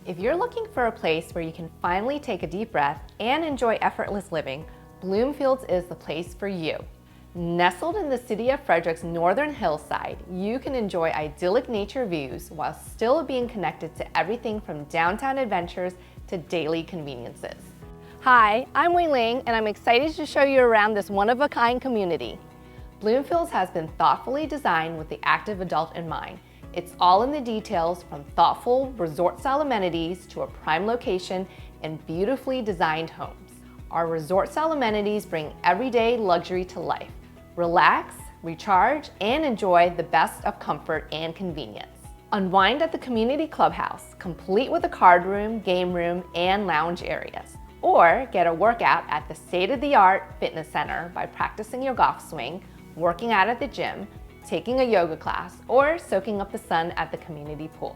If you're looking for a place where you can finally take a deep breath and enjoy effortless living, Bloomfields is the place for you. Nestled in the city of Frederick's northern hillside, you can enjoy idyllic nature views while still being connected to everything from downtown adventures to daily conveniences. Hi, I'm Wei Ling, and I'm excited to show you around this one-of-a-kind community. Bloomfields has been thoughtfully designed with the active adult in mind. It's all in the details, from thoughtful resort-style amenities to a prime location and beautifully designed homes. Our resort-style amenities bring everyday luxury to life. Relax, recharge, and enjoy the best of comfort and convenience. Unwind at the community clubhouse, complete with a card room, game room, and lounge areas. Or get a workout at the state-of-the-art fitness center by practicing your golf swing, working out at the gym, taking a yoga class, or soaking up the sun at the community pool.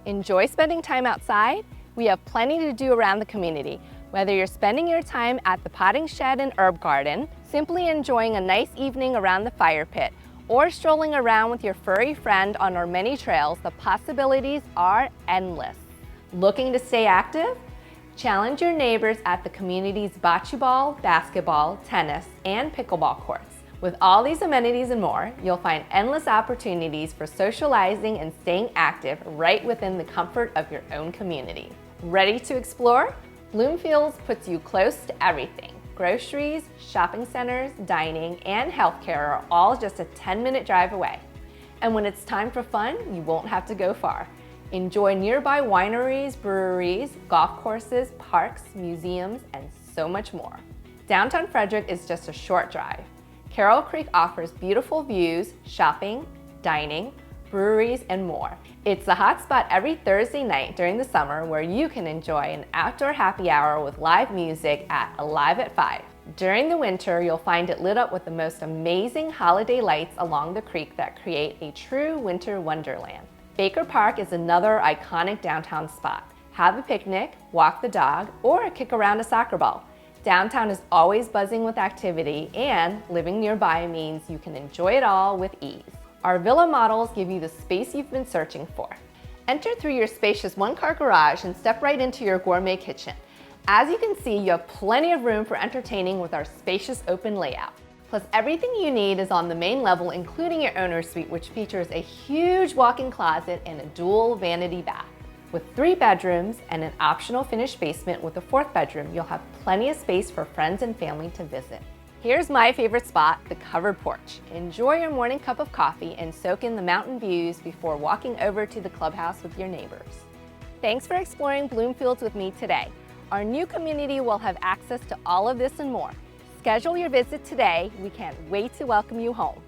Enjoy spending time outside? We have plenty to do around the community. Whether you're spending your time at the potting shed and herb garden, simply enjoying a nice evening around the fire pit, or strolling around with your furry friend on our many trails, the possibilities are endless. Looking to stay active? Challenge your neighbors at the community's bocce ball, basketball, tennis, and pickleball courts. With all these amenities and more, you'll find endless opportunities for socializing and staying active right within the comfort of your own community. Ready to explore? Bloomfields puts you close to everything. Groceries, shopping centers, dining, and healthcare are all just a 10-minute drive away. And when it's time for fun, you won't have to go far. Enjoy nearby wineries, breweries, golf courses, parks, museums, and so much more. Downtown Frederick is just a short drive. Carroll Creek offers beautiful views, shopping, dining, breweries, and more. It's a hot spot every Thursday night during the summer where you can enjoy an outdoor happy hour with live music at Alive at 5. During the winter, you'll find it lit up with the most amazing holiday lights along the creek that create a true winter wonderland. Baker Park is another iconic downtown spot. Have a picnic, walk the dog, or kick around a soccer ball. Downtown is always buzzing with activity, and living nearby means you can enjoy it all with ease. Our villa models give you the space you've been searching for. Enter through your spacious one-car garage and step right into your gourmet kitchen. As you can see, you have plenty of room for entertaining with our spacious open layout. Plus, everything you need is on the main level, including your owner's suite, which features a huge walk-in closet and a dual vanity bath. With 3 bedrooms and an optional finished basement with a 4th bedroom, you'll have plenty of space for friends and family to visit. Here's my favorite spot, the covered porch. Enjoy your morning cup of coffee and soak in the mountain views before walking over to the clubhouse with your neighbors. Thanks for exploring Bloomfields with me today. Our new community will have access to all of this and more. Schedule your visit today. We can't wait to welcome you home.